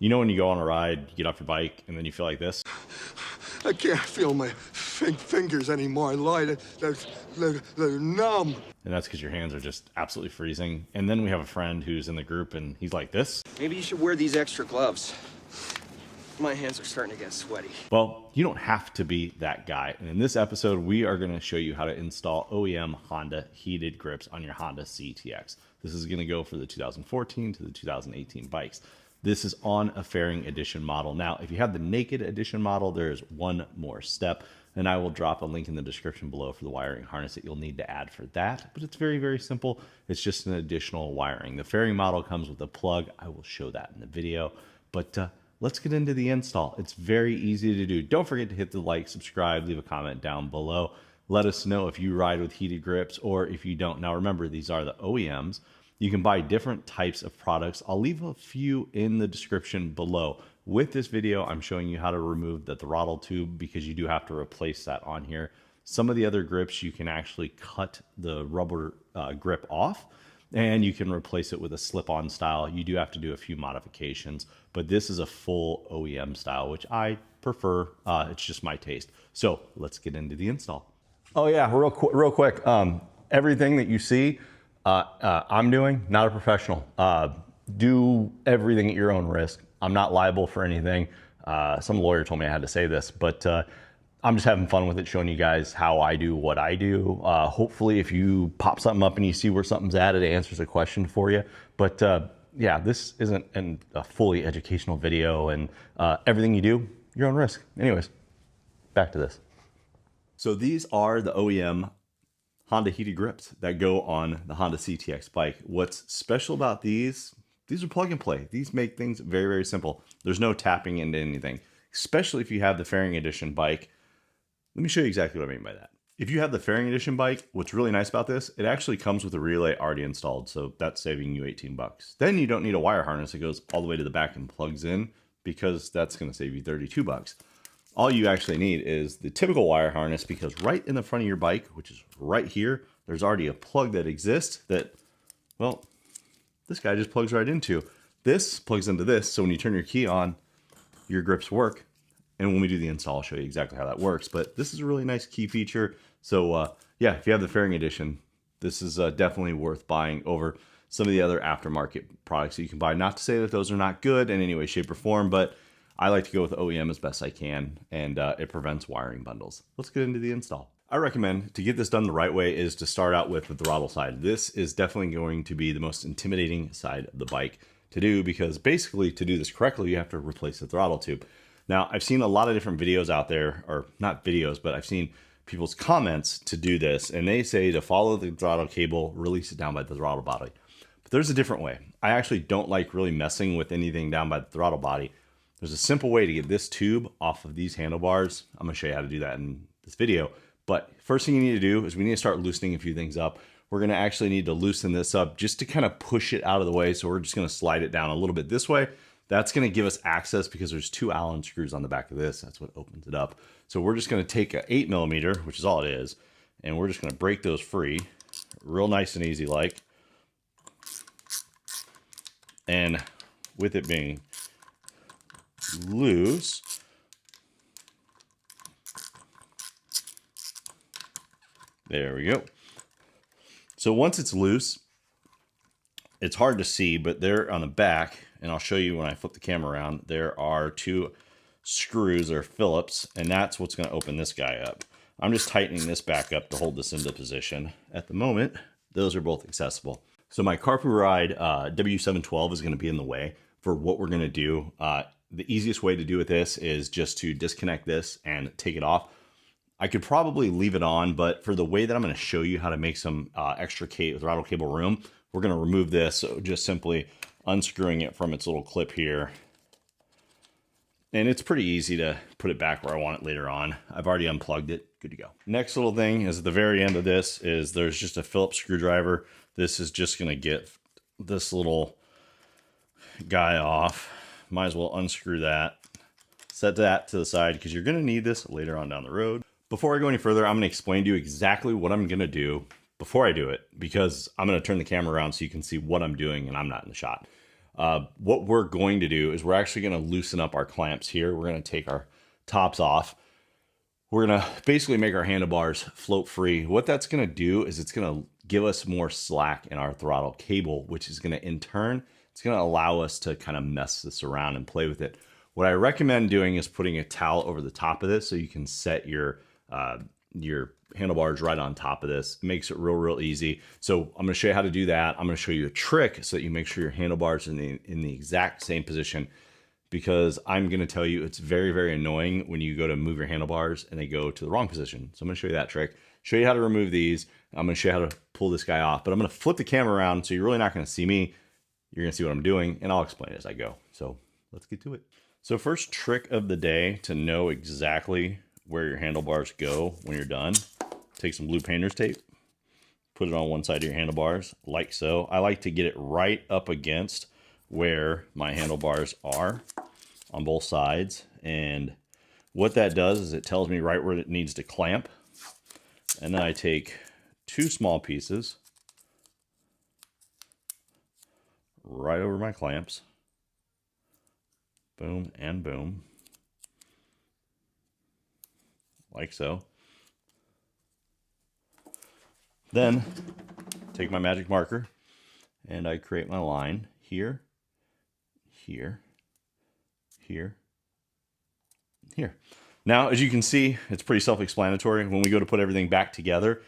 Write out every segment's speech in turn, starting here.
You know when you go on a ride, you get off your bike, and then you feel like this? I can't feel my fingers anymore. I lied. They're numb. And that's because your hands are just absolutely freezing. And then we have a friend who's in the group, and he's like this. Maybe you should wear these extra gloves. My hands are starting to get sweaty. Well, you don't have to be that guy. And in this episode, we are going to show you how to install OEM Honda heated grips on your Honda CTX. This is going to go for the 2014 to the 2018 bikes. This is on a fairing edition model. Now, if you have the naked edition model, there is one more step, and I will drop a link in the description below for the wiring harness that you'll need to add for that. But it's very, very simple. It's just an additional wiring. The fairing model comes with a plug. I will show that in the video. But let's get into the install. It's very easy to do. Don't forget to hit the like, subscribe, leave a comment down below. Let us know if you ride with heated grips or if you don't. Now remember, these are the OEMs. You can buy different types of products. I'll leave a few in the description below. With this video, I'm showing you how to remove the throttle tube because you do have to replace that on here. Some of the other grips, you can actually cut the rubber grip off and you can replace it with a slip-on style. You do have to do a few modifications, but this is a full OEM style, which I prefer. It's just my taste. So let's get into the install. Oh yeah, real quick. Everything that you see, I'm doing, not a professional. Do everything at your own risk. I'm not liable for anything. Some lawyer told me I had to say this, but I'm just having fun with it, showing you guys how I do what I do. Hopefully if you pop something up and you see where something's at, it answers a question for you. But yeah, this isn't a fully educational video, and everything you do, your own risk. Anyways, back to this. So these are the OEM Honda heated grips that go on the Honda CTX bike. What's special about these are plug and play. These make things very, very simple. There's no tapping into anything, especially if you have the fairing edition bike. Let me show you exactly what I mean by that. If you have the fairing edition bike, what's really nice about this, it actually comes with a relay already installed. So that's saving you 18 bucks. Then you don't need a wire harness. It goes all the way to the back and plugs in, because that's going to save you 32 bucks. All you actually need is the typical wire harness, because right in the front of your bike, which is right here, there's already a plug that exists that, well, this guy just plugs right into. This plugs into this, so when you turn your key on, your grips work. And when we do the install, I'll show you exactly how that works. But this is a really nice key feature. So yeah, if you have the fairing edition, this is definitely worth buying over some of the other aftermarket products that you can buy. Not to say that those are not good in any way, shape, or form, but I like to go with OEM as best I can, and it prevents wiring bundles. Let's get into the install. I recommend, to get this done the right way, is to start out with the throttle side. This is definitely going to be the most intimidating side of the bike to do, because basically to do this correctly, you have to replace the throttle tube. Now, I've seen a lot of different videos out there, or not videos, but I've seen people's comments to do this, and they say to follow the throttle cable, release it down by the throttle body. But there's a different way. I actually don't like really messing with anything down by the throttle body. There's a simple way to get this tube off of these handlebars. I'm gonna show you how to do that in this video. But first thing you need to do is we need to start loosening a few things up. We're gonna actually need to loosen this up just to kind of push it out of the way. So we're just gonna slide it down a little bit this way. That's gonna give us access because there's 2 Allen screws on the back of this. That's what opens it up. So we're just gonna take a 8mm, which is all it is, and we're just gonna break those free, real nice and easy like. And with it being loose, there we go. So once it's loose, it's hard to see, but there on the back, and I'll show you when I flip the camera around, there are 2 screws or Phillips, and that's what's going to open this guy up. I'm just tightening this back up to hold this into position. At the moment, those are both accessible. So my carpet ride W712 is going to be in the way for what we're going to do. The easiest way to do with this is just to disconnect this and take it off. I could probably leave it on, but for the way that I'm going to show you how to make some extra throttle cable room, we're going to remove this. So just simply unscrewing it from its little clip here. And it's pretty easy to put it back where I want it later on. I've already unplugged it. Good to go. Next little thing is at the very end of this is there's just a Phillips screwdriver. This is just going to get this little guy off. Might as well unscrew that. Set that to the side because you're going to need this later on down the road. Before I go any further, I'm going to explain to you exactly what I'm going to do before I do it, because I'm going to turn the camera around so you can see what I'm doing and I'm not in the shot. What we're going to do is we're actually going to loosen up our clamps here. We're going to take our tops off. We're going to basically make our handlebars float free. What that's going to do is it's going to give us more slack in our throttle cable, which is going to, in turn, it's going to allow us to kind of mess this around and play with it. What I recommend doing is putting a towel over the top of this so you can set your handlebars right on top of this. It makes it real easy. So I'm going to show you how to do that. I'm going to show you a trick so that you make sure your handlebars are in the exact same position, because I'm going to tell you it's very annoying when you go to move your handlebars and they go to the wrong position. So I'm going to show you that trick, show you how to remove these. I'm going to show you how to pull this guy off, but I'm going to flip the camera around so you're really not going to see me. You're going to see what I'm doing, and I'll explain it as I go. So let's get to it. So first trick of the day to know exactly where your handlebars go when you're done. Take some blue painter's tape, put it on one side of your handlebars, like so. I like to get it right up against where my handlebars are on both sides. And what that does is it tells me right where it needs to clamp. And then I take two small pieces right over my clamps. Boom and boom. Like so. Then take my magic marker and I create my line here, here, here, here. Now, as you can see, it's pretty self-explanatory. When we go to put everything back together,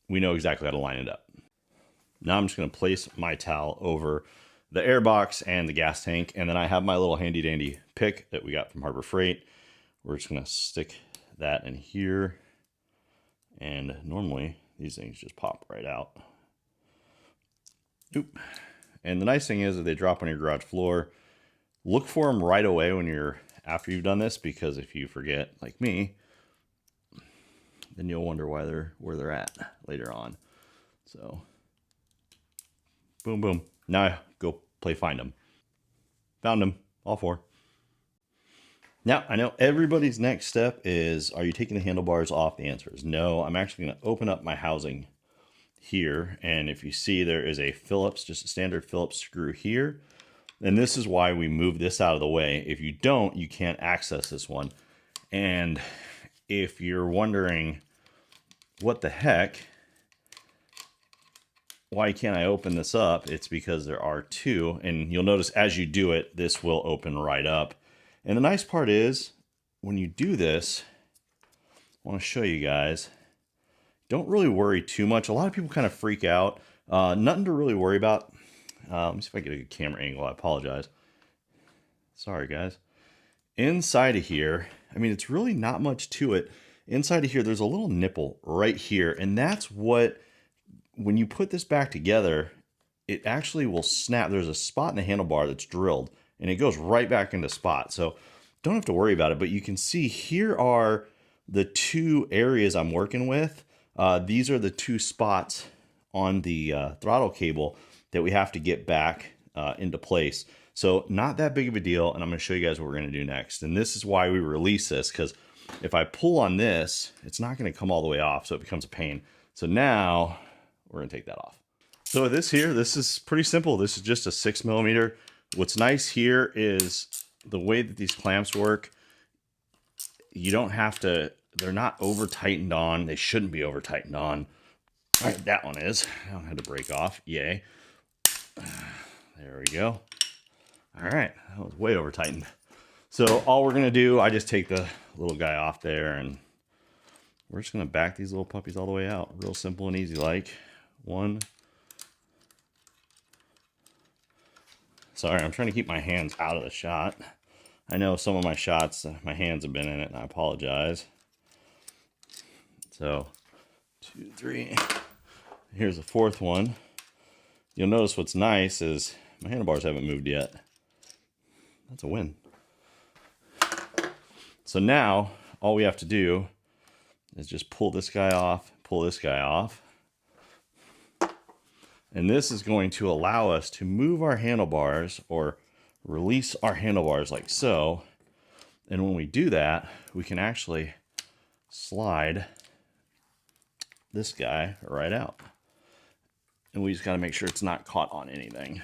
we know exactly how to line it up. Now I'm just going to place my towel over the air box and the gas tank, and then I have my little handy dandy pick that we got from Harbor Freight. We're just going to stick that in here, and normally these things just pop right out. Oop. And the nice thing is that they drop on your garage floor. Look for them right away when after you've done this, because if you forget, like me, then you'll wonder where they're at later on. So, boom, boom. Now go play find them. Found them, all four. Now, I know everybody's next step is, are you taking the handlebars off? The answer is no. I'm actually going to open up my housing here. And if you see, there is a Phillips, just a standard Phillips screw here. And this is why we move this out of the way. If you don't, you can't access this one. And if you're wondering, what the heck, why can't I open this up? It's because there are two. And you'll notice as you do it, this will open right up. And the nice part is, when you do this, I want to show you guys, don't really worry too much. A lot of people kind of freak out. Nothing to really worry about. Let me see if I get a good camera angle. I apologize. Sorry, guys. Inside of here, I mean, it's really not much to it. Inside of here, there's a little nipple right here. And that's what, when you put this back together, it actually will snap. There's a spot in the handlebar that's drilled, and it goes right back into spot. So don't have to worry about it. But you can see here are the two areas I'm working with. These are the two spots on the throttle cable that we have to get back into place. So not that big of a deal. And I'm going to show you guys what we're going to do next. And this is why we release this, because if I pull on this, it's not going to come all the way off. So it becomes a pain. So now we're going to take that off. So this is pretty simple. This is just a 6mm. What's nice here is the way that these clamps work. You don't have to, they're not over tightened on. They shouldn't be over tightened on. All right, that one is. I don't have to break off. Yay. There we go. All right, that was way over tightened. So all we're gonna do, I just take the little guy off there, and we're just gonna back these little puppies all the way out. Real simple and easy like. One. Sorry, I'm trying to keep my hands out of the shot. I know some of my shots, my hands have been in it, and I apologize. So, 2, 3. Here's the fourth one. You'll notice what's nice is my handlebars haven't moved yet. That's a win. So now, all we have to do is just pull this guy off, pull this guy off. And this is going to allow us to move our handlebars or release our handlebars like so. And when we do that, we can actually slide this guy right out. And we just got to make sure it's not caught on anything.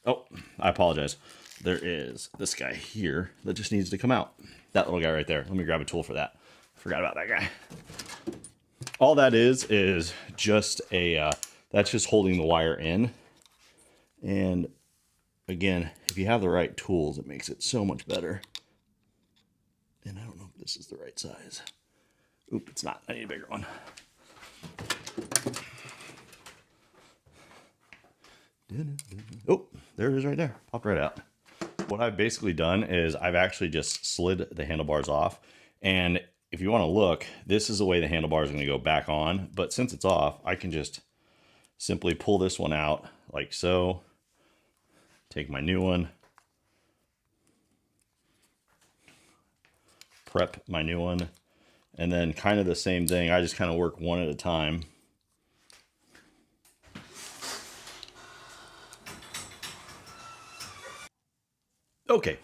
Oh, I apologize. There is this guy here that just needs to come out. That little guy right there. Let me grab a tool for that. Forgot about that guy. All that is just a, that's just holding the wire in. And again, if you have the right tools, it makes it so much better. And I don't know if this is the right size. Oop, it's not. I need a bigger one. Oh, there it is right there. Popped right out. What I've basically done is I've actually just slid the handlebars off. And if you want to look, this is the way the handlebars are going to go back on. But since it's off, I can just simply pull this one out like so. Take my new one. Prep my new one. And then kind of the same thing. I just kind of work one at a time. Okay,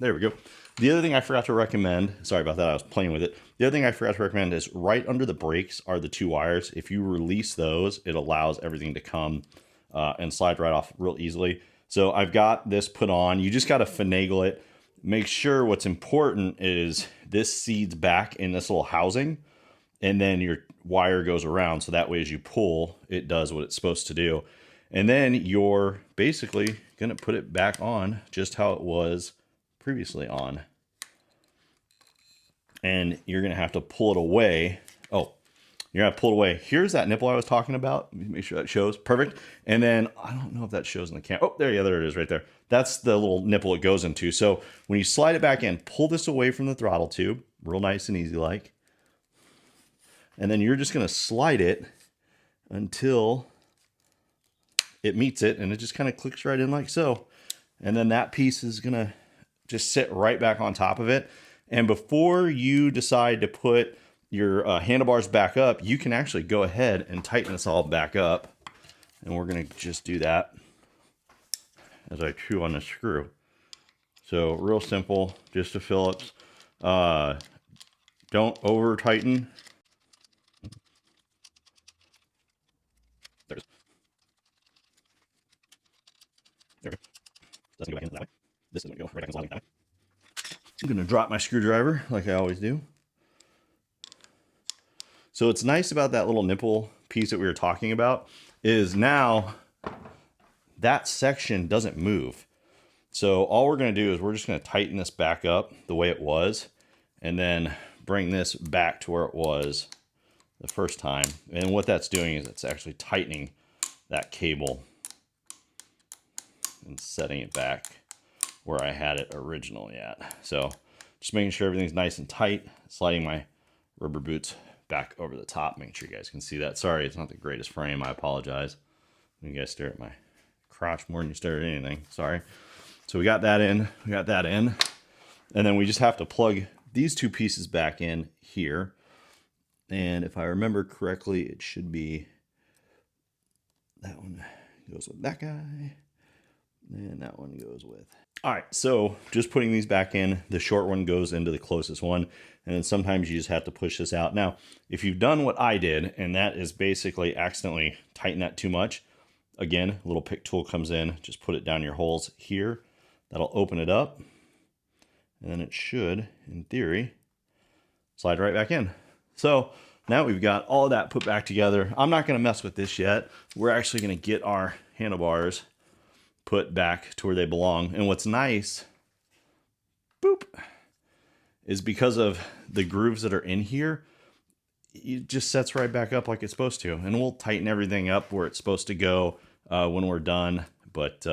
there we go. The other thing I forgot to recommend, sorry about that, I was playing with it. The other thing I forgot to recommend is right under the brakes are the two wires. If you release those, it allows everything to come and slide right off real easily. So I've got this put on. You just got to finagle it. Make sure what's important is this seeds back in this little housing, and then your wire goes around. So that way as you pull, it does what it's supposed to do. And then you're basically going to put it back on just how it was previously on. And you're going to have to pull it away. Oh, you're going to pull it away. Here's that nipple I was talking about. Make sure that shows. Perfect. And then I don't know if that shows in the camera. Oh, there, yeah, there it is right there. That's the little nipple it goes into. So when you slide it back in, pull this away from the throttle tube. Real nice and easy like. And then you're just going to slide it until it meets it, and it just kind of clicks right in like so. And then that piece is going to just sit right back on top of it. And before you decide to put your handlebars back up, you can actually go ahead and tighten this all back up. And we're going to just do that as I chew on the screw. So real simple, just a Phillips. Don't over tighten. There it is. There we go. Doesn't go back in that way. This doesn't go right back in that way. I'm going to drop my screwdriver like I always do. So what's nice about that little nipple piece that we were talking about is now that section doesn't move. So all we're going to do is we're just going to tighten this back up the way it was, and then bring this back to where it was the first time. And what that's doing is it's actually tightening that cable and setting it back where I had it originally at. So just making sure everything's nice and tight, sliding my rubber boots back over the top. Make sure you guys can see that. Sorry, it's not the greatest frame. I apologize. You guys stare at my crotch more than you stare at anything. Sorry. So we got that in. We got that in. And then we just have to plug these two pieces back in here. And if I remember correctly, it should be that one goes with that guy. And that one goes with. All right, so just putting these back in, the short one goes into the closest one. And then sometimes you just have to push this out. Now, if you've done what I did, and that is basically accidentally tighten that too much, again, a little pick tool comes in, just put it down your holes here. That'll open it up. And then it should, in theory, slide right back in. So now we've got all of that put back together. I'm not going to mess with this yet. We're actually going to get our handlebars put back to where they belong. And what's nice, boop, is because of the grooves that are in here, it just sets right back up like it's supposed to. And we'll tighten everything up where it's supposed to go when we're done. But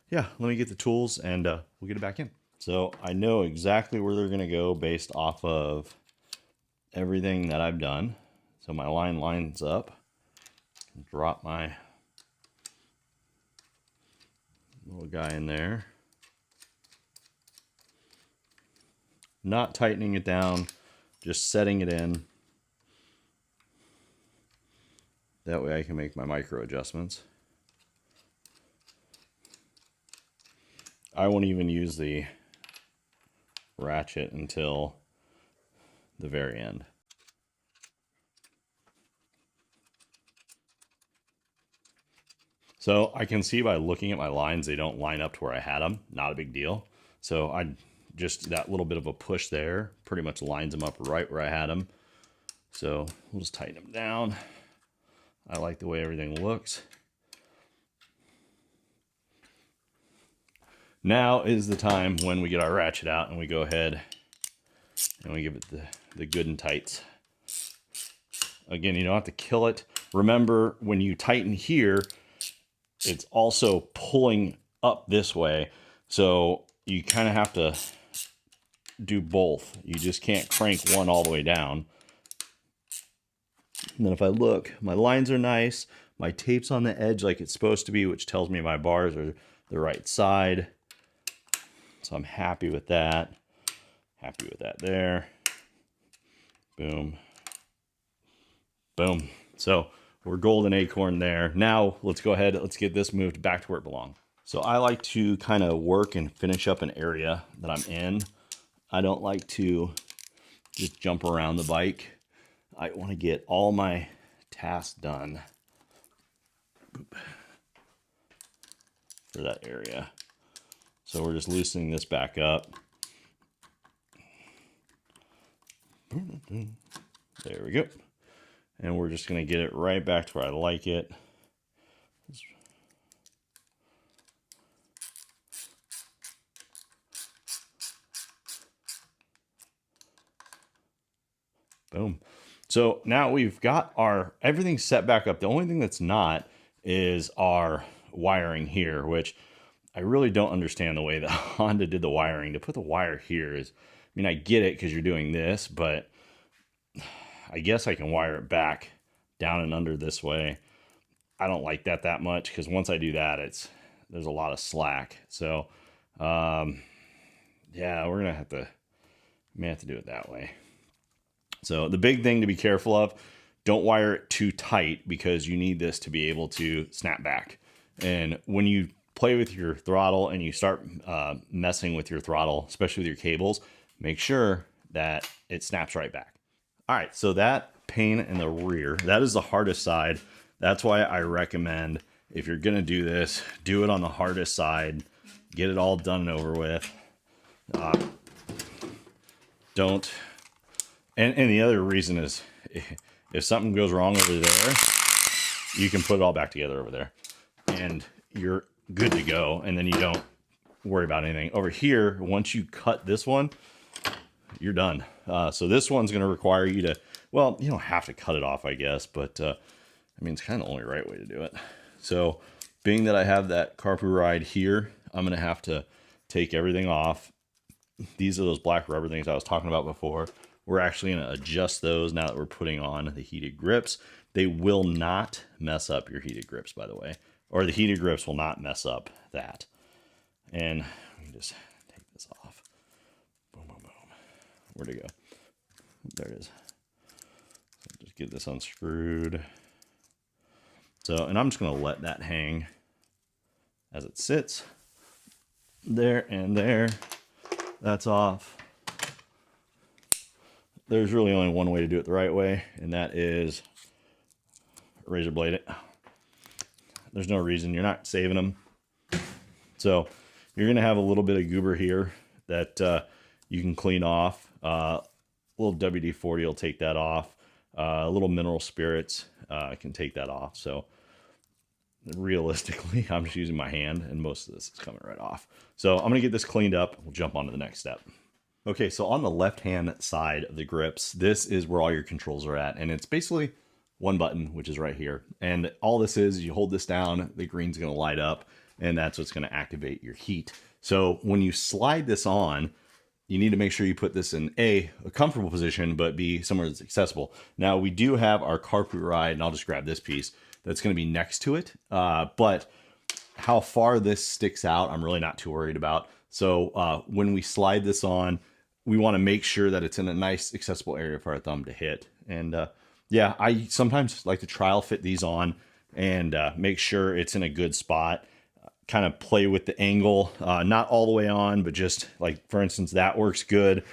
yeah, let me get the tools and we'll get it back in. So I know exactly where they're going to go based off of everything that I've done. So my line lines up. Drop my little guy in there. Not tightening it down, just setting it in. That way I can make my micro adjustments. I won't even use the ratchet until the very end. So I can see by looking at my lines, they don't line up to where I had them. Not a big deal. So I just, that little bit of a push there pretty much lines them up right where I had them. So we'll just tighten them down. I like the way everything looks. Now is the time when we get our ratchet out and we go ahead and we give it the good and tights. Again, you don't have to kill it. Remember, when you tighten here, it's also pulling up this way. So you kind of have to do both. You just can't crank one all the way down. And then if I look, my lines are nice. My tape's on the edge like it's supposed to be, which tells me my bars are the right side. So I'm happy with that. Happy with that there. Boom. Boom. So we're golden acorn there. Now let's go ahead. Let's get this moved back to where it belongs. So I like to kind of work and finish up an area that I'm in. I don't like to just jump around the bike. I want to get all my tasks done for that area. So we're just loosening this back up. There we go. And we're just going to get it right back to where I like it. Boom. So now we've got our everything set back up. The only thing that's not is our wiring here, which I really don't understand the way that Honda did the wiring. To put the wire here is, I mean, I get it because you're doing this, but I guess I can wire it back down and under this way. I don't like that much because once I do that, there's a lot of slack. So, yeah, we're gonna may have to do it that way. So the big thing to be careful of, don't wire it too tight because you need this to be able to snap back. And when you play with your throttle and you start messing with your throttle, especially with your cables, make sure that it snaps right back. All right, so that pane in the rear, that is the hardest side. That's why I recommend, if you're gonna do this, do it on the hardest side, get it all done and over with. And the other reason is, if something goes wrong over there, you can put it all back together over there and you're good to go. And then you don't worry about anything over here. Once you cut this one, you're done. So this one's going to require you to, well, you don't have to cut it off, I guess, but I mean, it's kind of the only right way to do it. So being that I have that carpet ride here, I'm going to have to take everything off. These are those black rubber things I was talking about before. We're actually going to adjust those now that we're putting on the heated grips. They will not mess up your heated grips, by the way, or the heated grips will not mess up that. And we can just take this off. Boom, boom, boom. Where'd it go? There it is. So just get this unscrewed. So, and I'm just going to let that hang as it sits. There and there. That's off. There's really only one way to do it the right way, and that is razor blade it. There's no reason. You're not saving them. So you're going to have a little bit of goober here that you can clean off. A little WD-40 will take that off. A little mineral spirits can take that off. So realistically, I'm just using my hand, and most of this is coming right off. So I'm going to get this cleaned up. We'll jump on to the next step. Okay, so on the left-hand side of the grips, this is where all your controls are at, and it's basically one button, which is right here. And all this is, you hold this down, the green's gonna light up, and that's what's gonna activate your heat. So when you slide this on, you need to make sure you put this in a comfortable position, but B, somewhere that's accessible. Now we do have our carpet ride, and I'll just grab this piece, that's gonna be next to it. But how far this sticks out, I'm really not too worried about. So when we slide this on, we want to make sure that it's in a nice accessible area for our thumb to hit. And yeah, I sometimes like to trial fit these on and make sure it's in a good spot, kind of play with the angle, not all the way on, but just like, for instance, that works good.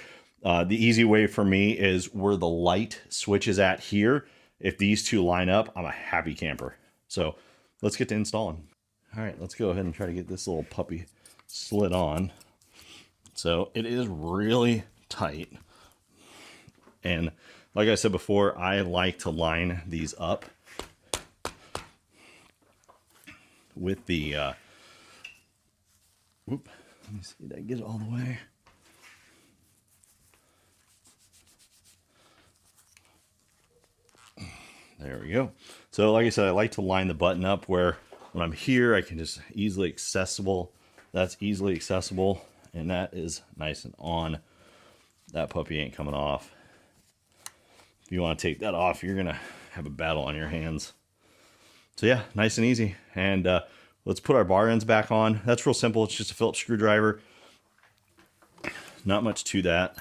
The easy way for me is where the light switch is at here. If these two line up, I'm a happy camper. So let's get to installing. All right, let's go ahead and try to get this little puppy slid on. So it is really tight. And like I said before, I like to line these up with the, whoop, let me see, did I get it all the way? There we go. So like I said, I like to line the button up where when I'm here, I can just easily accessible. That's easily accessible, and that is nice and on. That puppy ain't coming off. If you want to take that off, you're gonna have a battle on your hands. So yeah, nice and easy. And let's put our bar ends back on. That's real simple. It's just a Phillips screwdriver. Not much to that.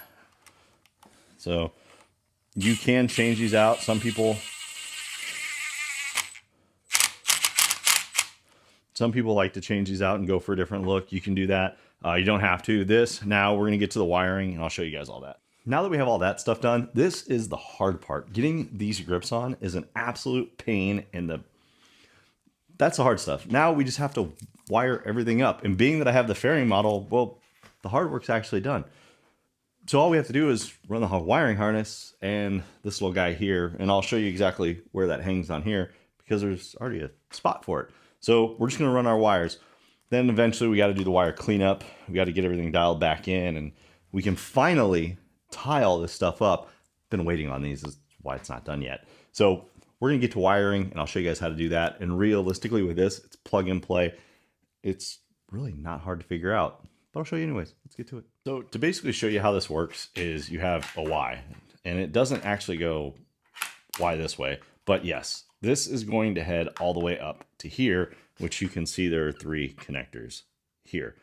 So you can change these out. Some people like to change these out and go for a different look. You can do that. You don't have to. Now we're going to get to the wiring, and I'll show you guys all that. Now that we have all that stuff done, this is the hard part. Getting these grips on is an absolute pain in that's the hard stuff. Now we just have to wire everything up. And being that I have the fairing model, well, the hard work's actually done. So all we have to do is run the wiring harness and this little guy here, and I'll show you exactly where that hangs on here because there's already a spot for it. So we're just going to run our wires. Then eventually we got to do the wire cleanup. We got to get everything dialed back in, and we can finally tie all this stuff up. Been waiting on these, is why it's not done yet. So we're going to get to wiring, and I'll show you guys how to do that. And realistically with this, it's plug and play. It's really not hard to figure out, but I'll show you anyways. Let's get to it. So to basically show you how this works is you have a Y, and it doesn't actually go Y this way, but yes, this is going to head all the way up to here, which you can see there are 3 connectors here.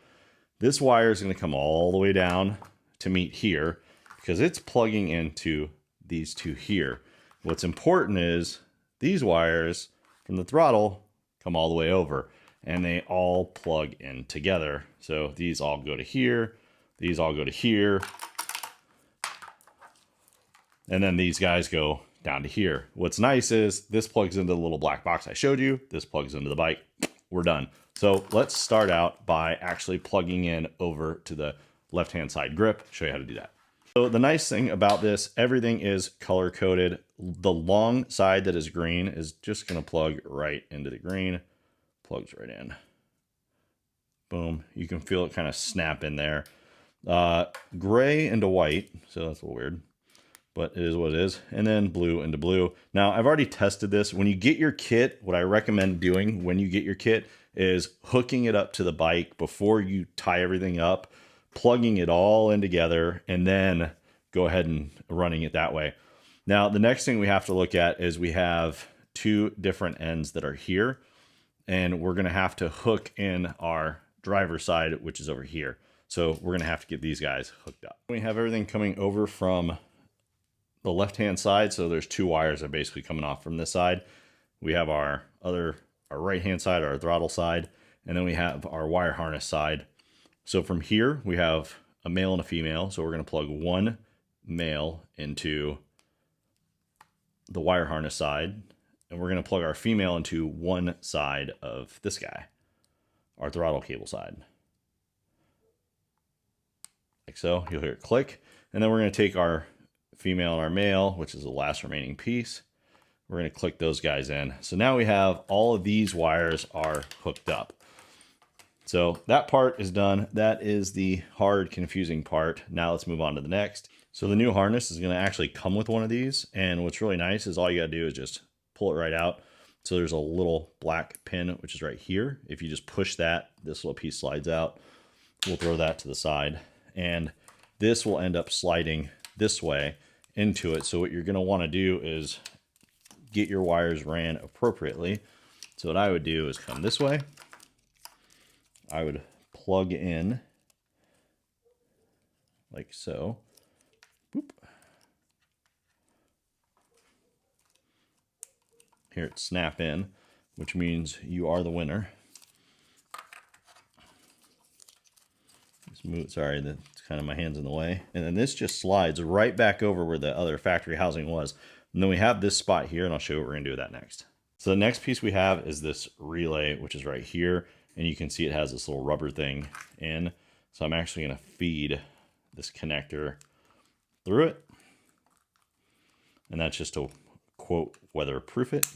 This wire is going to come all the way down to meet here because it's plugging into these 2 here. What's important is these wires from the throttle come all the way over, and they all plug in together. So these all go to here, these all go to here, and then these guys go down to here. What's nice is this plugs into the little black box I showed you. This plugs into the bike. We're done. So let's start out by actually plugging in over to the left-hand side grip. Show you how to do that. So the nice thing about this, everything is color coded. The long side that is green is just going to plug right into the green. Plugs right in. Boom. You can feel it kind of snap in there. Gray into white. So that's a little weird, but it is what it is. And then blue into blue. Now I've already tested this. When you get your kit, what I recommend doing when you get your kit is hooking it up to the bike before you tie everything up, plugging it all in together, and then go ahead and running it that way. Now, the next thing we have to look at is we have 2 different ends that are here, and we're going to have to hook in our driver's side, which is over here. So we're going to have to get these guys hooked up. We have everything coming over from the left-hand side. So there's 2 wires that are basically coming off from this side. We have our right-hand side, our throttle side, and then we have our wire harness side. So from here, we have a male and a female. So we're going to plug one male into the wire harness side, and we're going to plug our female into one side of this guy, our throttle cable side. Like so, you'll hear it click. And then we're going to take our female and our male, which is the last remaining piece. We're going to click those guys in. So now we have all of these wires are hooked up. So that part is done. That is the hard, confusing part. Now let's move on to the next. So the new harness is going to actually come with one of these. And what's really nice is all you got to do is just pull it right out. So there's a little black pin, which is right here. If you just push that, this little piece slides out. We'll throw that to the side. And this will end up sliding this way into it. So what you're going to want to do is get your wires ran appropriately. So what I would do is come this way. I would plug in like so. Boop. Here it snap in, which means you are the winner. Sorry, that's kind of my hands in the way. And then this just slides right back over where the other factory housing was. And then we have this spot here, and I'll show you what we're going to do with that next. So the next piece we have is this relay, which is right here. And you can see it has this little rubber thing in. So I'm actually going to feed this connector through it. And that's just to, quote, weatherproof it.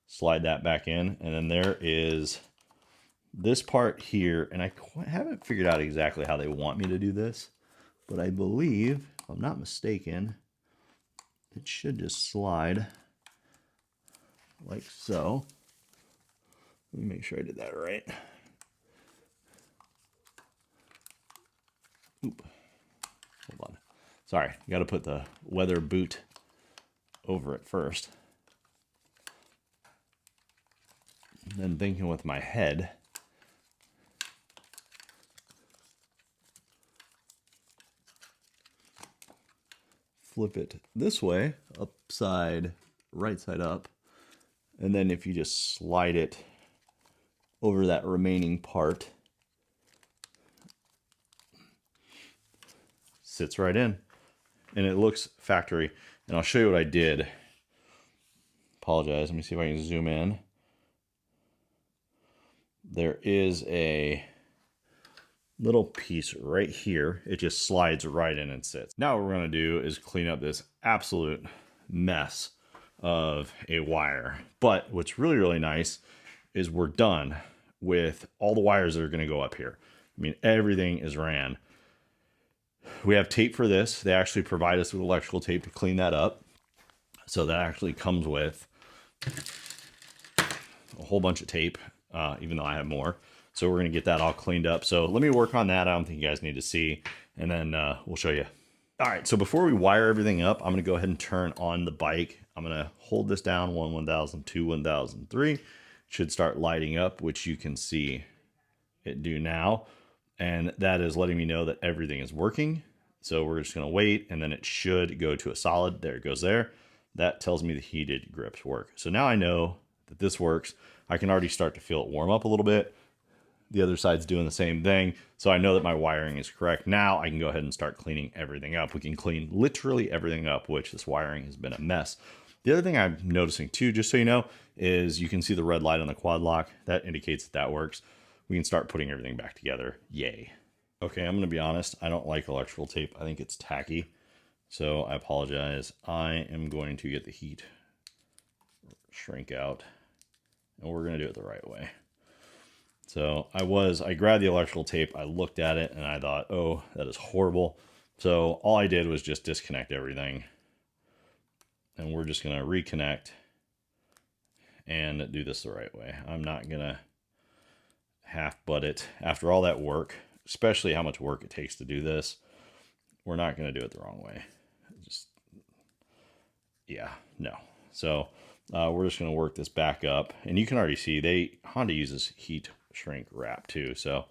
Slide that back in. And then there is this part here. And I haven't figured out exactly how they want me to do this. But I believe, if I'm not mistaken, it should just slide like so. Let me make sure I did that right. Oop. Hold on. Sorry, you got to put the weather boot over it first. And then thinking with my head, flip it this way, upside, right side up. And then if you just slide it over that remaining part, sits right in. And it looks factory. And I'll show you what I did. Apologize. Let me see if I can zoom in. There is a little piece right here. It just slides right in and sits. Now what we're going to do is clean up this absolute mess of a wire. But what's really, really nice is we're done with all the wires that are going to go up here. I mean, everything is ran. We have tape for this. They actually provide us with electrical tape to clean that up. So that actually comes with a whole bunch of tape, even though I have more. So we're going to get that all cleaned up. So let me work on that. I don't think you guys need to see. And then we'll show you. All right, so before we wire everything up, I'm going to go ahead and turn on the bike. I'm going to hold this down, 1000, 1000, 3. It should start lighting up, which you can see it do now. And that is letting me know that everything is working. So we're just going to wait, and then it should go to a solid. There it goes there. That tells me the heated grips work. So now I know that this works. I can already start to feel it warm up a little bit. The other side's doing the same thing. So I know that my wiring is correct. Now I can go ahead and start cleaning everything up. We can clean literally everything up, which this wiring has been a mess. The other thing I'm noticing too, just so you know, is you can see the red light on the quad lock. That indicates that that works. We can start putting everything back together. Yay. Okay, I'm going to be honest. I don't like electrical tape. I think it's tacky. So I apologize. I am going to get the heat shrink out, and we're going to do it the right way. So I grabbed the electrical tape, I looked at it, and I thought, oh, that is horrible. So all I did was just disconnect everything. And we're just going to reconnect and do this the right way. I'm not going to half butt it. After all that work, especially how much work it takes to do this, we're not going to do it the wrong way. Just, yeah, no. So we're just going to work this back up. And you can already see Honda uses heat shrink wrap too, so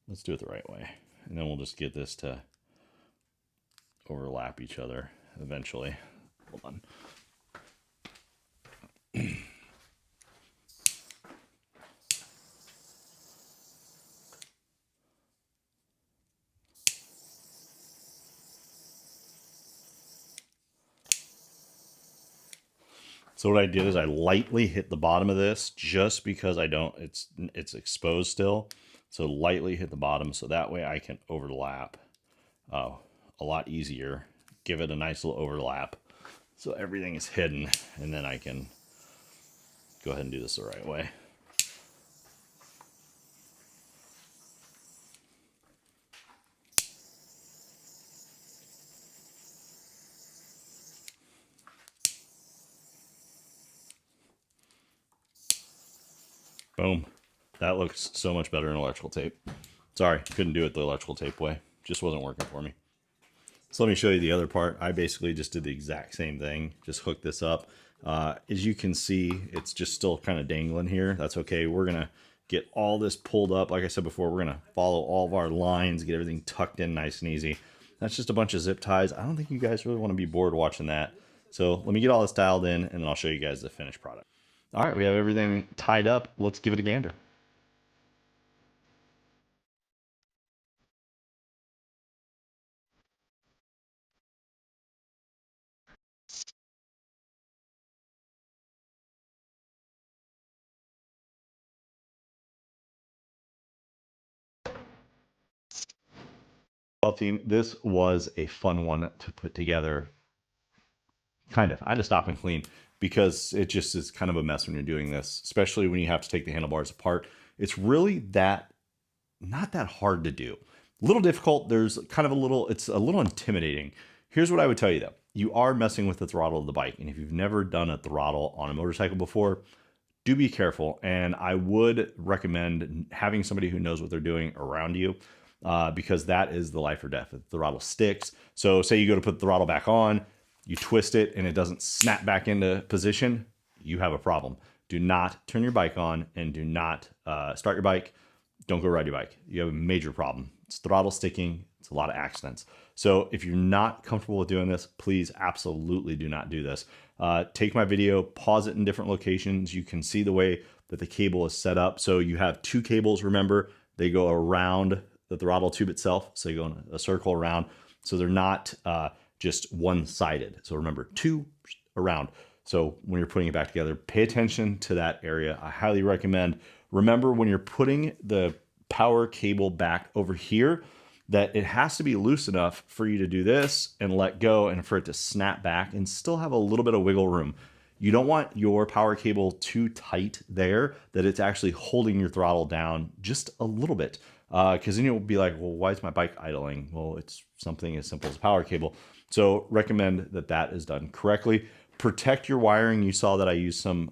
let's do it the right way, and then we'll just get this to overlap each other eventually. Hold on. So what I did is I lightly hit the bottom of this, just because it's exposed still. So lightly hit the bottom, so that way I can overlap a lot easier. Give it a nice little overlap, so everything is hidden, and then I can go ahead and do this the right way. Boom. That looks so much better in electrical tape. Sorry, couldn't do it the electrical tape way. Just wasn't working for me. So let me show you the other part. I basically just did the exact same thing. Just hooked this up. As you can see, it's just still kind of dangling here. That's okay. We're going to get all this pulled up. Like I said before, we're going to follow all of our lines, get everything tucked in nice and easy. That's just a bunch of zip ties. I don't think you guys really want to be bored watching that. So let me get all this dialed in, and then I'll show you guys the finished product. All right, we have everything tied up. Let's give it a gander. Well, team, this was a fun one to put together. Kind of. I had to stop and clean because it just is kind of a mess when you're doing this, especially when you have to take the handlebars apart. It's really not that hard to do. A little difficult. There's kind of it's a little intimidating. Here's what I would tell you though. You are messing with the throttle of the bike. And if you've never done a throttle on a motorcycle before, do be careful. And I would recommend having somebody who knows what they're doing around you, because that is the life or death. The throttle sticks. So say you go to put the throttle back on, you twist it and it doesn't snap back into position, you have a problem. Do not turn your bike on and do not start your bike. Don't go ride your bike. You have a major problem. It's throttle sticking. It's a lot of accidents. So if you're not comfortable with doing this, please absolutely do not do this. Take my video, pause it in different locations. You can see the way that the cable is set up. So you have two cables, remember, they go around the throttle tube itself. So you go in a circle around. So they're not just one-sided. So remember, two around. So when you're putting it back together, pay attention to that area. I highly recommend. Remember when you're putting the power cable back over here, that it has to be loose enough for you to do this and let go and for it to snap back and still have a little bit of wiggle room. You don't want your power cable too tight there that it's actually holding your throttle down just a little bit. Because then you'll be like, well, why is my bike idling? Well, it's something as simple as a power cable. So recommend that that is done correctly. Protect your wiring. You saw that I used some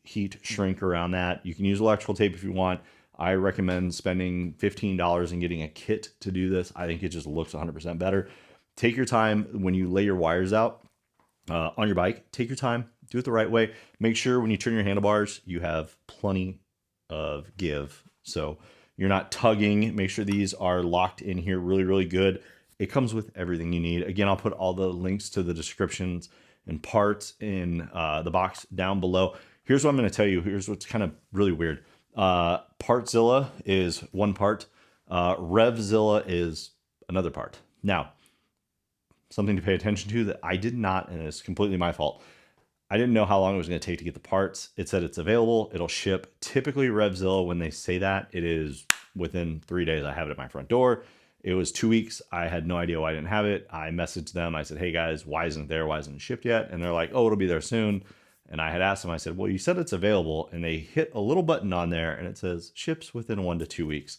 heat shrink around that. You can use electrical tape if you want. I recommend spending $15 and getting a kit to do this. I think it just looks 100% better. Take your time when you lay your wires out on your bike. Take your time. Do it the right way. Make sure when you turn your handlebars, you have plenty of give. So you're not tugging. Make sure these are locked in here really, really good. It comes with everything you need. Again, I'll put all the links to the descriptions and parts in the box down below. Here's what I'm going to tell you. Here's what's kind of really weird. Partzilla is one part. Revzilla is another part. Now, something to pay attention to that I did not, and it's completely my fault. I didn't know how long it was going to take to get the parts. It said it's available. It'll ship. Typically, Revzilla, when they say that, it is within 3 days. I have it at my front door. It was 2 weeks. I had no idea why I didn't have it. I messaged them. I said, hey guys, why isn't it there? Why isn't it shipped yet? And they're like, oh, it'll be there soon. And I had asked them, I said, well, you said it's available. And they hit a little button on there and it says ships within 1 to 2 weeks.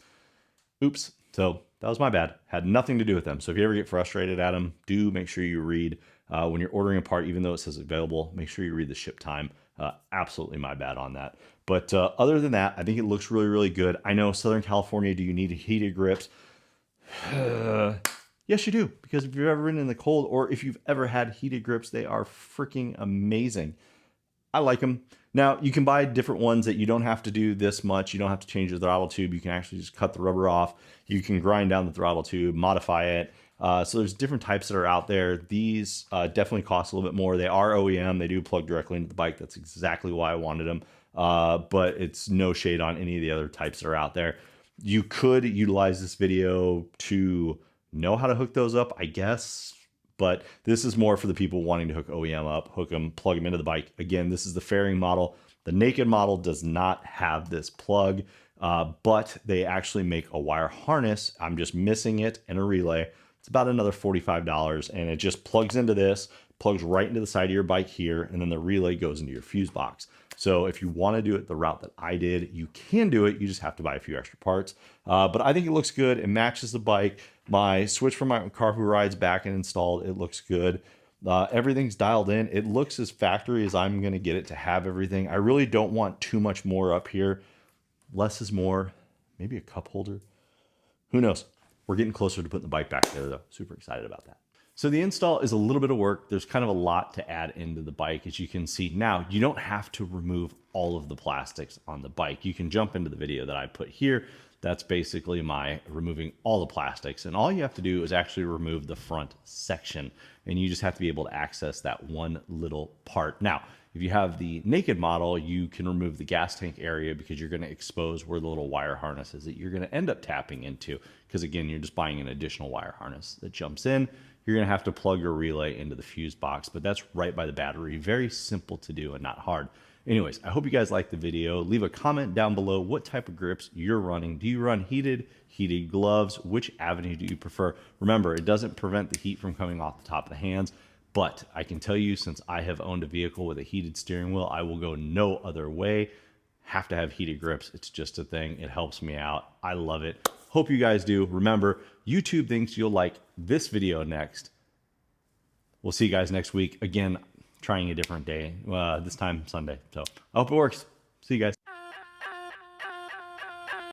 Oops. So that was my bad. Had nothing to do with them. So if you ever get frustrated at them, do make sure you read when you're ordering a part, even though it says available, make sure you read the ship time. Absolutely my bad on that. But other than that, I think it looks really, really good. I know Southern California, do you need heated grips? Yes, you do. Because if you've ever been in the cold or if you've ever had heated grips, they are freaking amazing. I like them. Now, you can buy different ones that you don't have to do this much. You don't have to change the throttle tube. You can actually just cut the rubber off. You can grind down the throttle tube, modify it. So there's different types that are out there. These definitely cost a little bit more. They are OEM. They do plug directly into the bike. That's exactly why I wanted them. But it's no shade on any of the other types that are out there. You could utilize this video to know how to hook those up, I guess. But this is more for the people wanting to hook OEM up, hook them, plug them into the bike. Again, this is the fairing model. The naked model does not have this plug, but they actually make a wire harness. I'm just missing it and a relay. It's about another $45, and it just plugs into this, plugs right into the side of your bike here, and then the relay goes into your fuse box. So if you want to do it the route that I did, you can do it. You just have to buy a few extra parts. But I think it looks good. It matches the bike. My switch from my car who rides back and installed, it looks good. Everything's dialed in. It looks as factory as I'm going to get it to have everything. I really don't want too much more up here. Less is more. Maybe a cup holder. Who knows? We're getting closer to putting the bike back there though. Super excited about that. So the install is a little bit of work. There's kind of a lot to add into the bike, as you can see. Now, you don't have to remove all of the plastics on the bike. You can jump into the video that I put here. That's basically my removing all the plastics. And all you have to do is actually remove the front section. And you just have to be able to access that one little part. Now, if you have the naked model, you can remove the gas tank area because you're going to expose where the little wire harness is that you're going to end up tapping into. Because again, you're just buying an additional wire harness that jumps in. You're going to have to plug your relay into the fuse box, but that's right by the battery. Very simple to do and not hard. Anyways, I hope you guys liked the video. Leave a comment down below what type of grips you're running. Do you run heated gloves? Which avenue do you prefer? Remember, it doesn't prevent the heat from coming off the top of the hands, but I can tell you, since I have owned a vehicle with a heated steering wheel, I will go no other way. Have to have heated grips. It's just a thing. It helps me out. I love it. Hope you guys do. Remember, YouTube thinks you'll like this video next. We'll see you guys next week. Again, trying a different day. This time Sunday. So I hope it works. See you guys.